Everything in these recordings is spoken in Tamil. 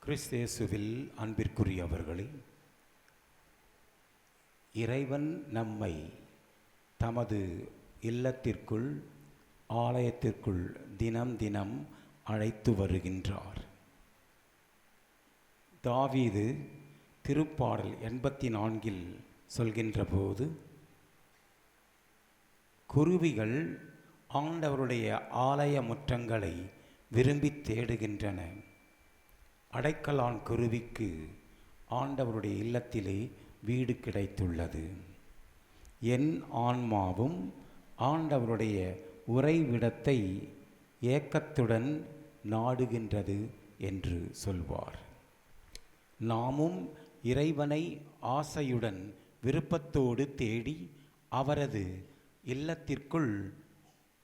கிறிஸ்தேசுவில் அன்பிற்குரியவர்களே, இறைவன் நம்மை தமது இல்லத்திற்குள், ஆலயத்திற்குள் தினம் தினம் அழைத்து வருகின்றார். தாவீது திருப்பாடல் 84 சொல்கின்ற போது, குருவிகள் ஆண்டவருடைய ஆலய முற்றங்களை விரும்பி தேடுகின்றன. அடைக்கலான் குருவிக்கு ஆண்டவருடைய இல்லத்திலே வீடு கிடைத்துள்ளது. என் ஆன்மாவும் ஆண்டவருடைய உறைவிடத்தை ஏக்கத்துடன் நாடுகின்றது என்று சொல்வார். நாமும் இறைவனை ஆசையுடன் விருப்பத்தோடு தேடி அவரது இல்லத்திற்குள்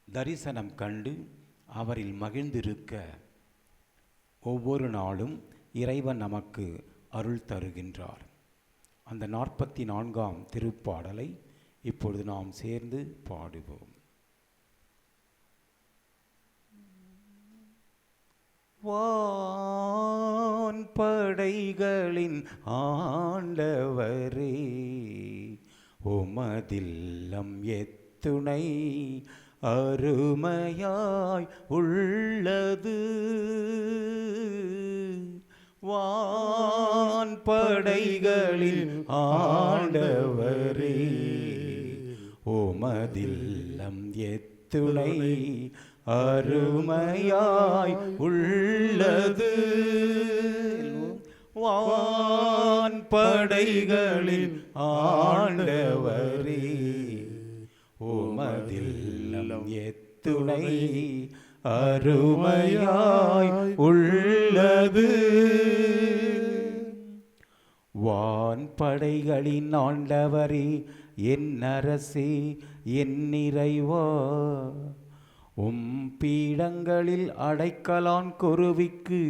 தரிசனம் கண்டு அவரில் மகிழ்ந்திருக்க ஒவ்வொரு நாளும் இறைவன் நமக்கு அருள் தருகின்றார். அந்த 44ஆம் திருப்பாடலை இப்பொழுது நாம் சேர்ந்து பாடுவோம். வான் படைகளின் ஆண்டவரே, உமதில்லம் எத்துணை அருமையாய் உள்ளது. வான் படைகளில் ஆண்டவரே, உமதில்லம் எத்துணை அருமையாய் உள்ளது. வான் படைகளில் ஆண்டவரே, உமதில்லம் எத்துணை அருமையாய் உள்ளது. வான் படைகளின் ஆண்டவரே, என் அரசே, என் நிறைவா, பீடங்களில் அடைக்கலான் குருவிக்கு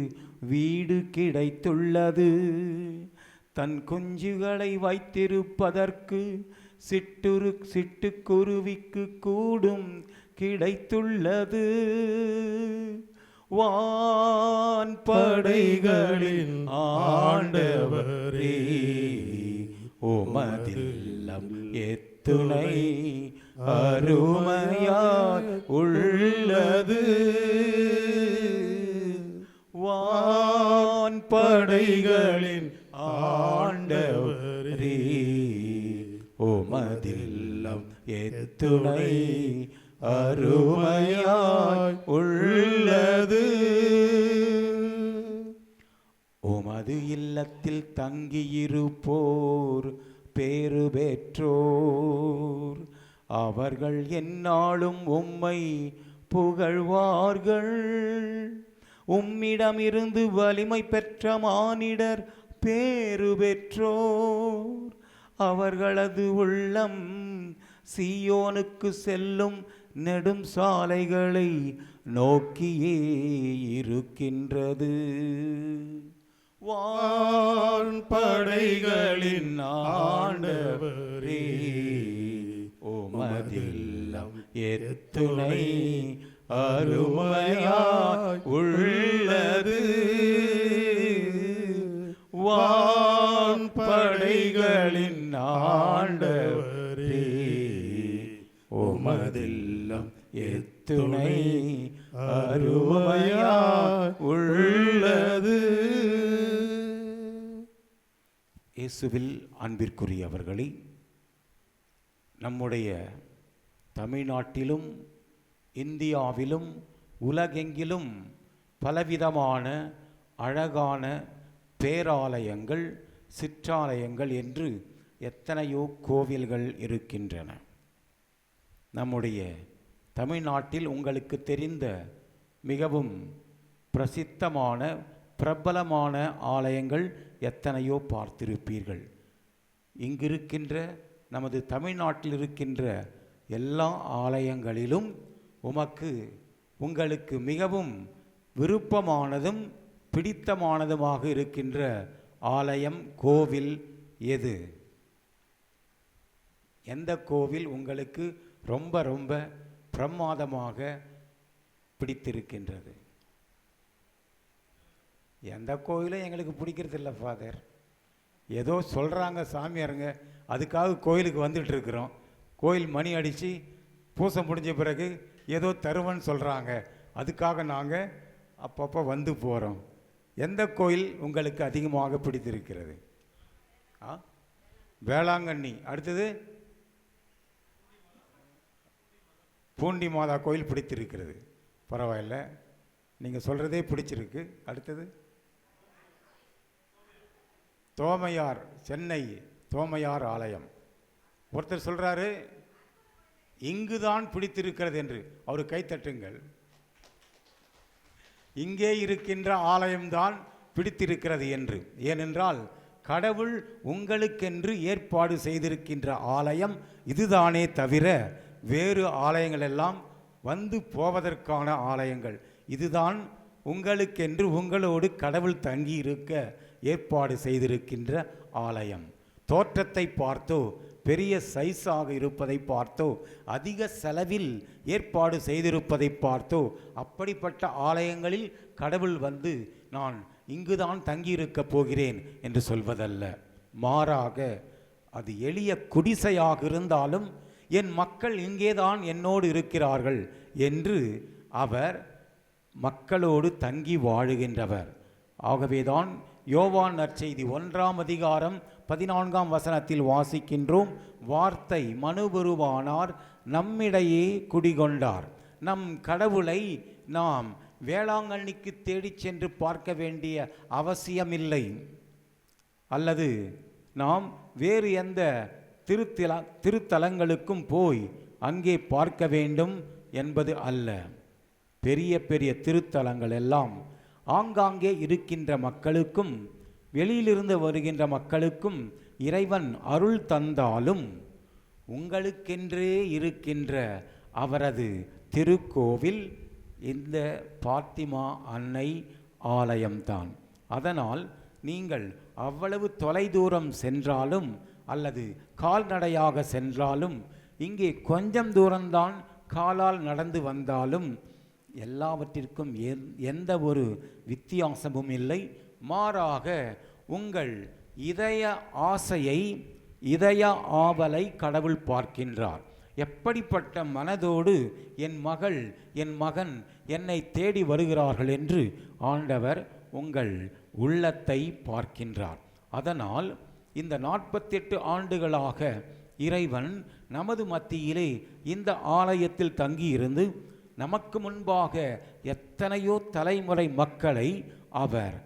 வீடு கிடைத்துள்ளது. தன் குஞ்சுகளை வைத்திருப்பதற்கு சிட்டுக்குருவிக்கு கூடும் கிடைத்துள்ளது. வான் படைகளின் ஆண்டவரே, உமதில்லம் எத்துணை அருமையாய் உள்ளது. வான் படைகளின் ஆண்டவரே, உமதில்லம் எத்துணை அருமையாய் உள்ளது. உமது இல்லத்தில் தங்கியிருப்போர் பேறு பெற்றோர். அவர்கள் எந்நாளும் உம்மை புகழ்வார்கள். உம்மிடமிருந்து வலிமை பெற்ற மானிடர் பேறு பெற்றோர். அவர்களது உள்ளம் சீயோனுக்கு செல்லும் நெடும் சாலைகளை நோக்கியே இருக்கின்றது. வான் படைகளின் ஆண்டவரே, உமதில்லம் எத்துணை அருமையாய் உள்ளது. வான் படைகளின் ஆண்டவரே, உமதில்லம் எத்துணை அருமையாய் உள்ளது. இயேசுவில் அன்பிற்குரியவர்களே, நம்முடைய தமிழ்நாட்டிலும் இந்தியாவிலும் உலகெங்கிலும் பலவிதமான அழகான பேராலயங்கள், சிற்றாலயங்கள் என்று எத்தனையோ கோவில்கள் இருக்கின்றன. நம்முடைய தமிழ்நாட்டில் உங்களுக்கு தெரிந்த மிகவும் பிரசித்தமான பிரபலமான ஆலயங்கள் எத்தனையோ பார்த்திருப்பீர்கள். இங்கிருக்கின்ற நமது தமிழ்நாட்டில் இருக்கின்ற எல்லா ஆலயங்களிலும் உங்களுக்கு மிகவும் விருப்பமானதும் பிடித்தமானதுமாக இருக்கின்ற ஆலயம், கோவில் எது? எந்த கோவில் உங்களுக்கு ரொம்ப ரொம்ப பிரமாதமாக பிடித்திருக்கின்றது? எந்த கோயிலும் எங்களுக்கு பிடிக்கிறது இல்லை ஃபாதர். ஏதோ சொல்கிறாங்க சாமியாருங்க, அதுக்காக கோயிலுக்கு வந்துட்டு இருக்கிறோம். கோயில் மணி அடித்து பூசை முடிஞ்ச பிறகு ஏதோ தருவன்னு சொல்கிறாங்க, அதுக்காக நாங்கள் அப்பப்போ வந்து போகிறோம். எந்த கோயில் உங்களுக்கு அதிகமாக பிடித்திருக்கிறது? வேளாங்கண்ணி. அடுத்தது பூண்டி மாதா கோயில் பிடித்திருக்கிறது. பரவாயில்ல, நீங்கள் சொல்கிறதே பிடிச்சிருக்கு. அடுத்தது தோமையார், சென்னை தோமையார் ஆலயம். ஒருத்தர் சொல்கிறாரு இங்குதான் பிடித்திருக்கிறது என்று. அவர் கைத்தட்டுங்கள். இங்கே இருக்கின்ற ஆலயம்தான் பிடித்திருக்கிறது என்று. ஏனென்றால் கடவுள் உங்களுக்கென்று ஏற்பாடு செய்திருக்கின்ற ஆலயம் இதுதானே தவிர வேறு ஆலயங்கள் எல்லாம் வந்து போவதற்கான ஆலயங்கள். இதுதான் உங்களுக்கென்று உங்களோடு கடவுள் தங்கி இருக்க ஏற்பாடு செய்திருக்கின்ற ஆலயம். தோற்றத்தை பார்த்தோ, பெரிய சைஸாக இருப்பதை பார்த்தோ, அதிக செலவில் ஏற்பாடு செய்திருப்பதை பார்த்தோ, அப்படிப்பட்ட ஆலயங்களில் கடவுள் வந்து நான் இங்குதான் தங்கியிருக்கப் போகிறேன் என்று சொல்வதல்ல. மாறாக அது எளிய குடிசையாக இருந்தாலும் என் மக்கள் இங்கேதான் என்னோடு இருக்கிறார்கள் என்று அவர் மக்களோடு தங்கி வாழுகின்றவர். ஆகவேதான் யோவான் நற்செய்தி 1ஆம் அதிகாரம் 14ஆம் வசனத்தில் வாசிக்கின்றோம், வார்த்தை மனுபுருவானார், நம்மிடையே குடிகொண்டார். நம் கடவுளை நாம் வேளாங்கண்ணிக்கு தேடிச் சென்று பார்க்க வேண்டிய அவசியமில்லை, அல்லது நாம் வேறு எந்த திருத்தலங்களுக்கும் போய் அங்கே பார்க்க வேண்டும் என்பது அல்ல. பெரிய பெரிய திருத்தலங்கள் எல்லாம் ஆங்காங்கே இருக்கின்ற மக்களுக்கும் வெளியிலிருந்து வருகின்ற மக்களுக்கும் இறைவன் அருள் தந்தாலும் உங்களுக்கென்றே இருக்கின்ற அவரது திருக்கோவில் இந்த பாத்திமா அன்னை ஆலயம்தான். அதனால் நீங்கள் அவ்வளவு தொலைதூரம் சென்றாலும் அல்லது கால்நடையாக சென்றாலும், இங்கே கொஞ்சம் தூரம்தான் காலால் நடந்து வந்தாலும் எல்லாவற்றிற்கும் எந்த ஒரு வித்தியாசமும் இல்லை. மாறாக உங்கள் இதய ஆசையை, இதய ஆவலை கடவுள் பார்க்கின்றார். எப்படிப்பட்ட மனதோடு என் மகள், என் மகன் என்னை தேடி வருகிறார்கள் என்று ஆண்டவர் உங்கள் உள்ளத்தை பார்க்கின்றார். அதனால் இந்த 48 ஆண்டுகளாக இறைவன் நமது மத்தியிலே இந்த ஆலயத்தில் தங்கியிருந்து நமக்கு முன்பாக எத்தனையோ தலைமுறை மக்களை அவர்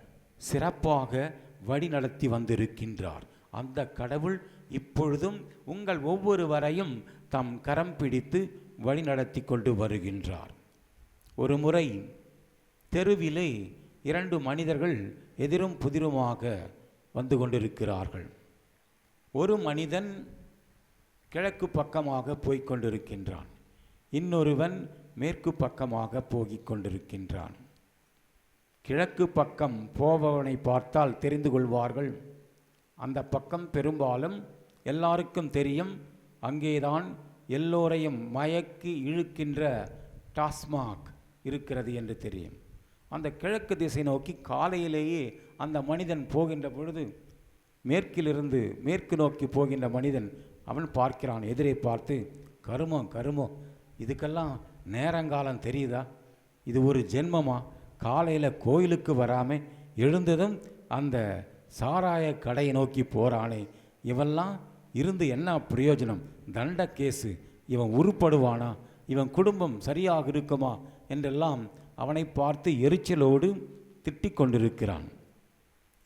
சிறப்பாக வழிநடத்தி வந்திருக்கின்றார். அந்த கடவுள் இப்பொழுதும் உங்கள் ஒவ்வொருவரையும் தம் கரம் பிடித்து வழிநடத்தி கொண்டு வருகின்றார். ஒரு முறை தெருவிலே 2 மனிதர்கள் எதிரும் புதிருமாக வந்து கொண்டிருக்கிறார்கள். ஒரு மனிதன் கிழக்கு பக்கமாக போய்க் கொண்டிருக்கின்றான், இன்னொருவன் மேற்கு பக்கமாக போகிக் கொண்டிருக்கின்றான். கிழக்கு பக்கம் போபவனை பார்த்தால் தெரிந்து கொள்வார்கள், அந்த பக்கம் பெரும்பாலும் எல்லாருக்கும் தெரியும், அங்கேதான் எல்லோரையும் மயக்கி இழுக்கின்ற டாஸ்மாக் இருக்கிறது என்று தெரியும். அந்த கிழக்கு திசை நோக்கி காலையிலேயே அந்த மனிதன் போகின்ற பொழுது மேற்கிலிருந்து மேற்கு நோக்கி போகின்ற மனிதன் அவன் பார்க்கிறான், எதிரே பார்த்து, கருமோ இதுக்கெல்லாம் நேரங்காலம் தெரியுதா? இது ஒரு ஜென்மமா? காலையில் கோயிலுக்கு வராமல் எழுந்ததும் அந்த சாராய கடையை நோக்கி போகிறானே, இவெல்லாம் இருந்து என்ன பிரயோஜனம்? தண்ட கேஸு, இவன் உருப்படுவானா? இவன் குடும்பம் சரியாக இருக்குமா என்றெல்லாம் அவனை பார்த்து எரிச்சலோடு திட்டிக் கொண்டிருக்கிறான்.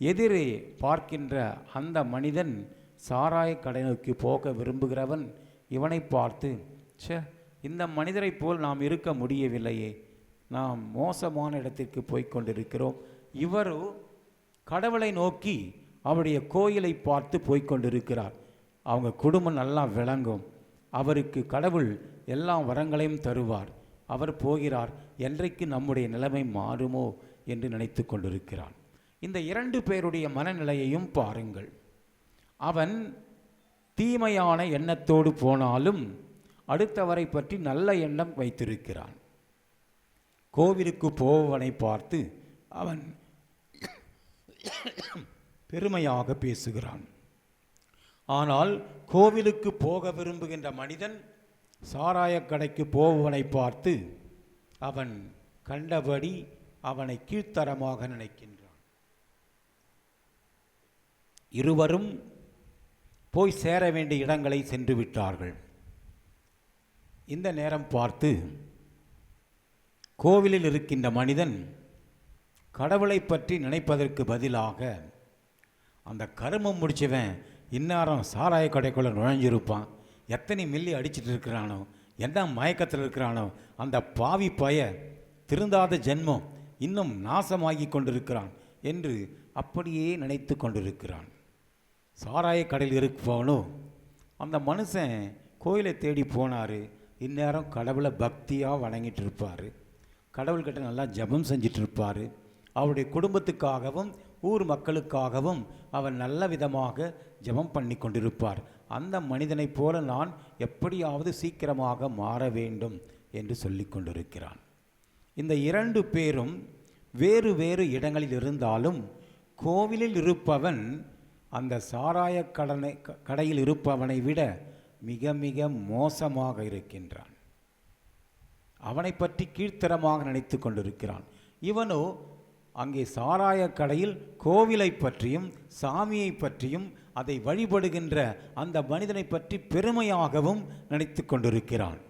எதிரே பார்க்கின்ற அந்த மனிதன் சாராய கடை நோக்கி போக விரும்புகிறவன் இவனை பார்த்து, இந்த மனிதரை போல் நாம் இருக்க முடியவில்லையே, நாம் மோசமான இடத்திற்கு போய்கொண்டிருக்கிறோம். இவரோ கடவுளை நோக்கி அவருடைய கோயிலை பார்த்து போய்கொண்டிருக்கிறார். அவங்க குடும்பம் நல்லா விளங்கும், அவருக்கு கடவுள் எல்லா வரங்களையும் தருவார். அவர் போகிறார், என்றைக்கு நம்முடைய நிலைமை மாறுமோ என்று நினைத்து கொண்டிருக்கிறான். இந்த 2 பேருடைய மனநிலையையும் பாருங்கள். அவன் தீமையான எண்ணத்தோடு போனாலும் அடுத்தவரை பற்றி நல்ல எண்ணம் வைத்திருக்கிறான். கோவிலுக்கு போவனை பார்த்து அவன் பெருமையாக பேசுகிறான். ஆனால் கோவிலுக்கு போக விரும்புகின்ற மனிதன் சாராயக் கடைக்கு போவனை பார்த்து அவன் கண்டபடி அவனை கீழ்த்தரமாக நினைக்கின்றான். இருவரும் போய் சேர வேண்டிய இடங்களை சென்று விட்டார்கள். இந்த நேரம் பார்த்து கோவிலில் இருக்கின்ற மனிதன் கடவுளை பற்றி நினைப்பதற்கு பதிலாக அந்த கருமம் முடிச்சவன் இந்நேரம் சாராய கடைக்குள்ளே நுழைஞ்சிருப்பான், எத்தனை மில்லி அடிச்சிட்டு இருக்கிறானோ, என்ன மயக்கத்தில் இருக்கிறானோ, அந்த பாவி பய திருந்தாத ஜென்மம் இன்னும் நாசமாகி கொண்டிருக்கிறான் என்று அப்படியே நினைத்து கொண்டிருக்கிறான். சாராய கடையில் இருப்பவனோ அந்த மனுஷன் கோயிலை தேடி போனார், இந்நேரம் கடவுளை பக்தியாக வணங்கிட்டு இருப்பார், கடவுள்கிட்ட நல்லா ஜபம் செஞ்சிட்டு இருப்பார், அவருடைய குடும்பத்துக்காகவும் ஊர் மக்களுக்காகவும் அவன் நல்ல விதமாக ஜபம் பண்ணி கொண்டிருப்பார். அந்த மனிதனைப் போல நான் எப்படியாவது சீக்கிரமாக மாற வேண்டும் என்று சொல்லி கொண்டிருக்கிறான். இந்த இரண்டு பேரும் வேறு வேறு இடங்களில் இருந்தாலும் கோவிலில் இருப்பவன் அந்த சாராய கடையில் இருப்பவனை விட மிக மிக மோசமாக இருக்கின்றான். அவனை பற்றி கீழ்த்தரமாக நினைத்து கொண்டிருக்கிறான். இவனோ அங்கே சாராய கடையில் கோவிலை பற்றியும் சாமியை பற்றியும் அதை வழிபடுகின்ற அந்த மனிதனை பற்றி பெருமையாகவும் நினைத்து கொண்டிருக்கிறான்.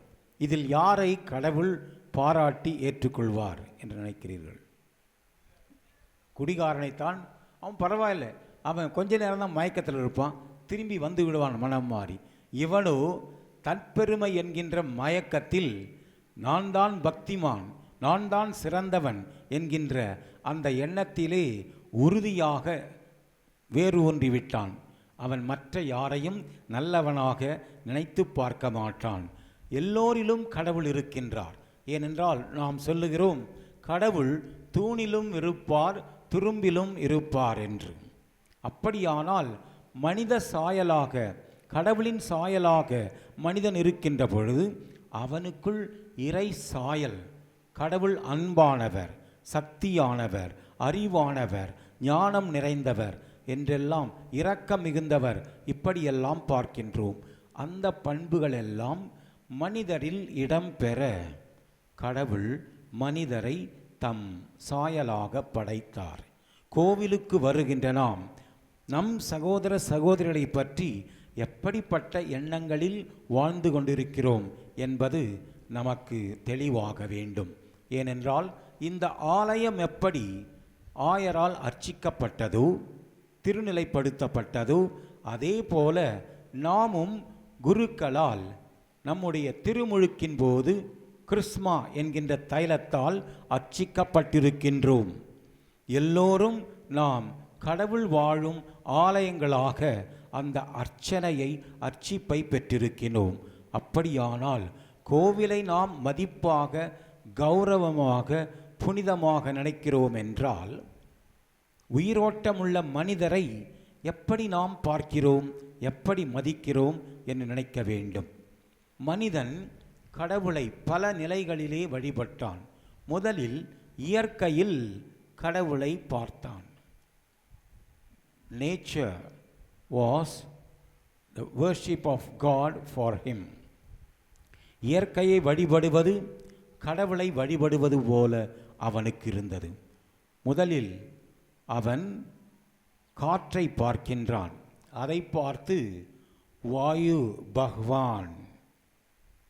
இதில் யாரை கடவுள் பாராட்டி ஏற்றுக்கொள்வார் என்று நினைக்கிறீர்கள்? குடிகாரனைத்தான். அவன் பரவாயில்லை, அவன் கொஞ்ச நேரம் தான் மயக்கத்தில் இருப்பான், திரும்பி வந்து விடுவான் மனம் மாறி. இவனோ தற்பெருமை என்கின்ற மயக்கத்தில் நான் தான் பக்திமான், நான் தான் சிறந்தவன் என்கின்ற அந்த எண்ணத்திலே உறுதியாக வேறு ஒன்றிவிட்டான். அவன் மற்ற யாரையும் நல்லவனாக நினைத்து பார்க்க மாட்டான். எல்லோரிலும் கடவுள் இருக்கின்றார். ஏனென்றால் நாம் சொல்லுகிறோம், கடவுள் தூணிலும் இருப்பார், துரும்பிலும் இருப்பார் என்று. அப்படியானால் மனித சாயலாக, கடவுளின் சாயலாக மனிதன் இருக்கின்ற பொழுது அவனுக்குள் இறை சாயல், கடவுள் அன்பானவர், சக்தியானவர், அறிவானவர், ஞானம் நிறைந்தவர் என்றெல்லாம் இரக்கம் மிகுந்தவர், இப்படியெல்லாம் பார்க்கின்றோம். அந்த பண்புகள் எல்லாம் மனிதரில் இடம்பெற கடவுள் மனிதரை தம் சாயலாக படைத்தார். கோவிலுக்கு வருகின்ற நாம் நம் சகோதர சகோதரிகளை பற்றி எப்படிப்பட்ட எண்ணங்களில் வாழ்ந்து கொண்டிருக்கிறோம் என்பது நமக்கு தெளிவாக வேண்டும். ஏனென்றால் இந்த ஆலயம் எப்படி ஆயரால் அர்ச்சிக்கப்பட்டதோ, திருநிலைப்படுத்தப்பட்டதோ, அதே போல நாமும் குருக்களால் நம்முடைய திருமுழுக்கின் போது கிறிஸ்மா என்கின்ற தைலத்தால் அர்ச்சிக்கப்பட்டிருக்கின்றோம். எல்லோரும் நாம் கடவுள் வாழும் ஆலயங்களாக அந்த அர்ச்சனையை, அர்ச்சிப்பை பெற்றிருக்கிறோம். அப்படியானால் கோவிலை நாம் மதிப்பாக, கௌரவமாக, புனிதமாக நினைக்கிறோம் என்றால் உயிரோட்டமுள்ள மனிதரை எப்படி நாம் பார்க்கிறோம், எப்படி மதிக்கிறோம் என்று நினைக்க வேண்டும். மனிதன் கடவுளை பல நிலைகளிலே வழிபட்டான். முதலில் இயற்கையில் கடவுளை பார்த்தான். Nature was the worship of God for him. இயற்கையை வழிபடுவது கடவுளை வழிபடுவது போல அவனுக்கு இருந்தது. முதலில் அவன் காற்றை பார்க்கின்றான். அதை பார்த்து வாயு பகவான்,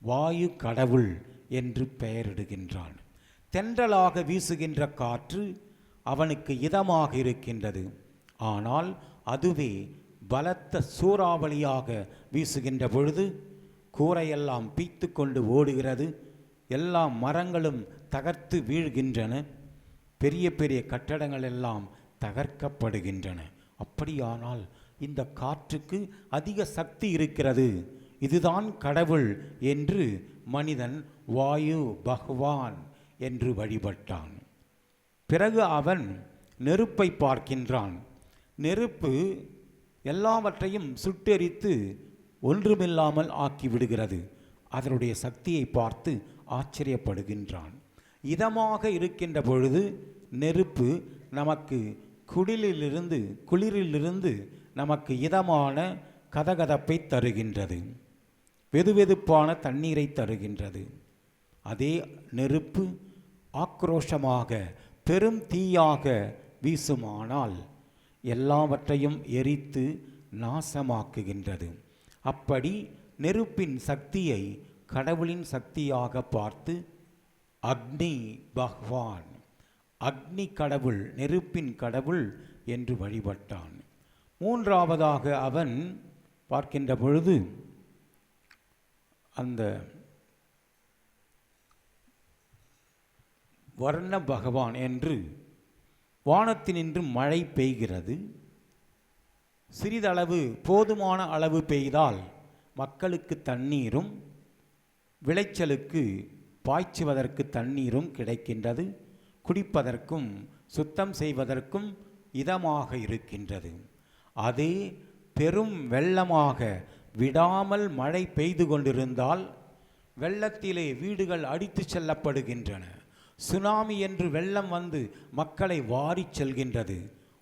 வாயு கடவுள் என்று பெயரிடுகின்றான். தென்றலாக வீசுகின்ற காற்று அவனுக்கு இதமாக இருக்கின்றது. ஆனால் அதுவே பலத்த சூறாவளியாக வீசுகின்ற பொழுது கூரையெல்லாம் பீத்து கொண்டு ஓடுகிறது, எல்லா மரங்களும் தகர்த்து வீழ்கின்றன, பெரிய பெரிய கட்டடங்கள் எல்லாம் தகர்க்கப்படுகின்றன. அப்படியானால் இந்த காற்றுக்கு அதிக சக்தி இருக்கிறது, இதுதான் கடவுள் என்று மனிதன் வாயு பகவான் என்று வழிபட்டான். பிறகு அவன் நெருப்பை பார்க்கின்றான். நெருப்பு எல்லாவற்றையும் சுட்டெரித்து ஒன்றுமில்லாமல் ஆக்கிவிடுகிறது. அதனுடைய சக்தியை பார்த்து ஆச்சரியப்படுகின்றான். இதமாக இருக்கின்ற பொழுது நெருப்பு நமக்கு குளிரிலிருந்து நமக்கு இதமான கதகதப்பை தருகின்றது, வெதுவெதுப்பான தண்ணீரை தருகின்றது. அதே நெருப்பு ஆக்ரோஷமாக பெரும் தீயாக வீசுமானால் எல்லாவற்றையும் எரித்து நாசமாக்குகின்றது. அப்படி நெருப்பின் சக்தியை கடவுளின் சக்தியாக பார்த்து அக்னி பகவான், அக்னி கடவுள், நெருப்பின் கடவுள் என்று வழிபட்டான். மூன்றாவதாக அவன் பார்க்கின்ற பொழுது அந்த வர்ண பகவான் என்று வானத்தினின்று மழை பெய்கிறது. சிறிதளவு போதுமான அளவு பெய்தால் மக்களுக்கு தண்ணீரும் விளைச்சலுக்கு பாய்ச்சுவதற்கு தண்ணீரும் கிடைக்கின்றது, குடிப்பதற்கும் சுத்தம் செய்வதற்கும் இதமாக இருக்கின்றது. அதே பெரும் வெள்ளமாக விடாமல் மழை பெய்து கொண்டிருந்தால் வெள்ளத்திலே வீடுகள் அடித்து செல்லப்படுகின்றன. சுனாமி என்று வெள்ளம் வந்து மக்களை வாரி செல்கின்றது,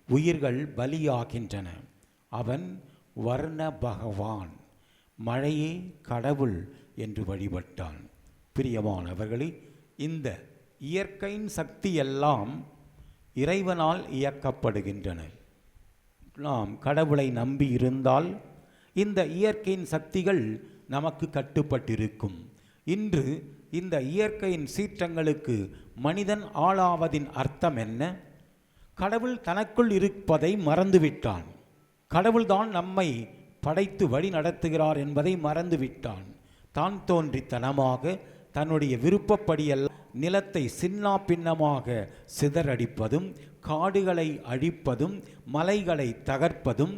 உயிர்கள் பலியாகின்றன. அவன் வர்ண பகவான், மழையே கடவுள் என்று வழிபட்டான். பிரியமானவர்களே, இந்த இயற்கையின் சக்தி எல்லாம் இறைவனால் இயக்கப்படுகின்றன. நாம் கடவுளை நம்பி இருந்தால் இந்த இயற்கையின் சக்திகள் நமக்கு கட்டுப்பட்டிருக்கும். இன்று இந்த இயற்கையின் சீற்றங்களுக்கு மனிதன் ஆளாவதின் அர்த்தம் என்ன? கடவுள் தனக்குள் இருப்பதை மறந்துவிட்டான். கடவுள்தான் நம்மை படைத்து வழி நடத்துகிறார் என்பதை மறந்துவிட்டான். தான் தோன்றித்தனமாக தன்னுடைய விருப்பப்படியெல்லாம் நிலத்தை சின்னா பின்னமாக சிதறடிப்பதும், காடுகளை அழிப்பதும், மலைகளை தகர்ப்பதும்,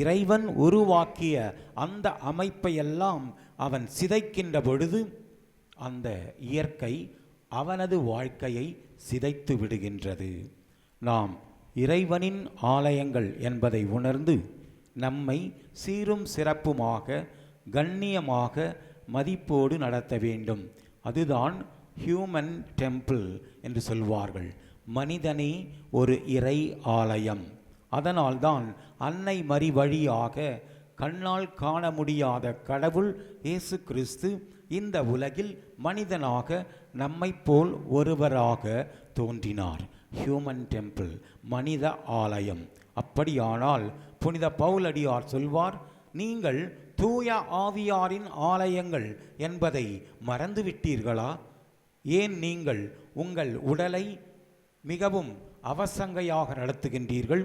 இறைவன் உருவாக்கிய அந்த அமைப்பையெல்லாம் அவன் சிதைக்கின்ற பொழுது அந்த இயற்கை அவனது வாழ்க்கையை சிதைத்து விடுகின்றது. நாம் இறைவனின் ஆலயங்கள் என்பதை உணர்ந்து நம்மை சீரும் சிறப்புமாக, கண்ணியமாக, மதிப்போடு நடத்த வேண்டும். அதுதான் ஹியூமன் டெம்பிள் என்று சொல்வார்கள். மனிதனே ஒரு இறை ஆலயம். அதனால்தான் அன்னை மரி வழியாக கண்ணால் காண முடியாத கடவுள் இயேசு கிறிஸ்து இந்த உலகில் மனிதனாக நம்மை போல் ஒருவராக தோன்றினார். ஹியூமன் டெம்பிள், மனித ஆலயம். அப்படியானால் புனித பவுலடியார் சொல்வார், நீங்கள் தூய ஆவியாரின் ஆலயங்கள் என்பதை மறந்துவிட்டீர்களா? ஏன் நீங்கள் உங்கள் உடலை மிகவும் அவசங்கையாக நடத்துகின்றீர்கள்?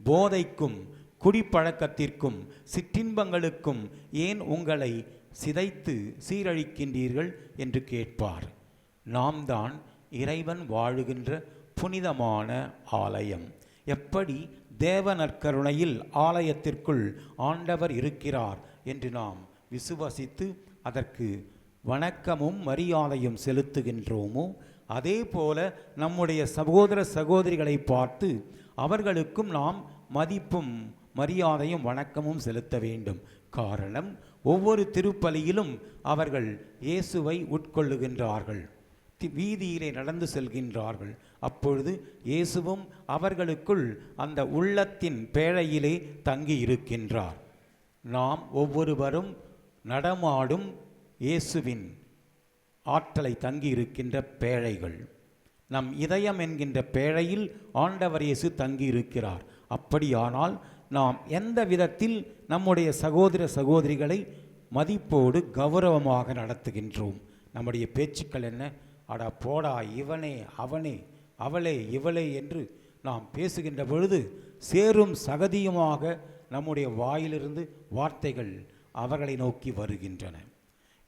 போதைக்கும் குடிப்பழக்கத்திற்கும் சிற்றின்பங்களுக்கும் ஏன் உங்களை சிதைத்து சீரழிக்கின்றீர்கள் என்று கேட்பார். நாம் தான் இறைவன் வாழுகின்ற புனிதமான ஆலயம். எப்படி தேவ நற்கருணையில் ஆலயத்திற்குள் ஆண்டவர் இருக்கிறார் என்று நாம் விசுவசித்து அதற்கு வணக்கமும் மரியாதையும் செலுத்துகின்றோமோ, அதே போல நம்முடைய சகோதர சகோதரிகளை பார்த்து அவர்களுக்கும் நாம் மதிப்பும் மரியாதையும் வணக்கமும் செலுத்த வேண்டும். காரணம், ஒவ்வொரு திருப்பலியிலும் அவர்கள் இயேசுவை உட்கொள்ளுகின்றார்கள், வீதியிலே நடந்து செல்கின்றார்கள். அப்பொழுது இயேசுவும் அவர்களுக்குள் அந்த உள்ளத்தின் பேழையிலே தங்கி இருக்கின்றார். நாம் ஒவ்வொருவரும் நடமாடும் இயேசுவின் ஆற்றலை தங்கி இருக்கின்ற பேழைகள். நம் இதயம் என்கின்ற பேழையில் ஆண்டவர் இயேசு தங்கி இருக்கிறார். அப்படியானால் நாம் எந்த விதத்தில் நம்முடைய சகோதர சகோதரிகளை மதிப்போடு கௌரவமாக நடத்துகின்றோம்? நம்முடைய பேச்சுக்கள் என்ன? அடா போடா, இவனே, அவனே, அவளே, இவளே என்று நாம் பேசுகின்ற பொழுது சேரும் சகதியுமாக நம்முடைய வாயிலிருந்து வார்த்தைகள் அவர்களை நோக்கி வருகின்றன.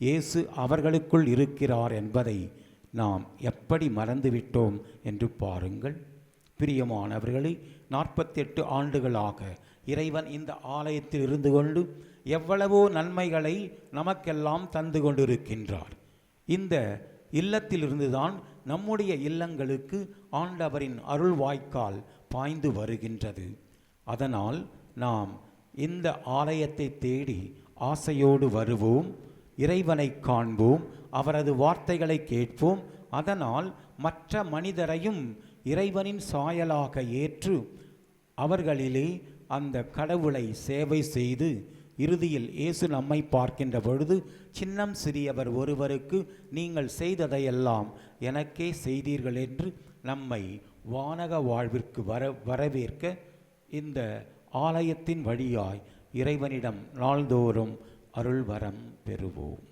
இயேசு அவர்களுக்குள் இருக்கிறார் என்பதை நாம் எப்படி மறந்துவிட்டோம் என்று பாருங்கள். பிரியமானவர்களே, 48 ஆண்டுகளாக இறைவன் இந்த ஆலயத்தில் இருந்து கொண்டு எவ்வளவோ நன்மைகளை நமக்கெல்லாம் தந்து கொண்டிருக்கின்றார். இந்த இல்லத்திலிருந்துதான் நம்முடைய இல்லங்களுக்கு ஆண்டவரின் அருள் வாய்க்கால் பாய்ந்து வருகின்றது. அதனால் நாம் இந்த ஆலயத்தை தேடி ஆசையோடு வருவோம், இறைவனை காண்போம், அவரது வார்த்தைகளை கேட்போம். அதனால் மற்ற மனிதரையும் இறைவனின் சாயலாக ஏற்று அவர்களிலே அந்த கடவுளை சேவை செய்து இறுதியில் இயேசு நம்மை பார்க்கின்ற பொழுது, சின்னம் சிறியவர் ஒருவருக்கு நீங்கள் செய்ததையெல்லாம் எனக்கே செய்தீர்கள் என்று நம்மை வானக வாழ்விற்கு வரவேற்க இந்த ஆலயத்தின் வழியாய் இறைவனிடம் நாள்தோறும் அருள்வரம் பெறுவோம்.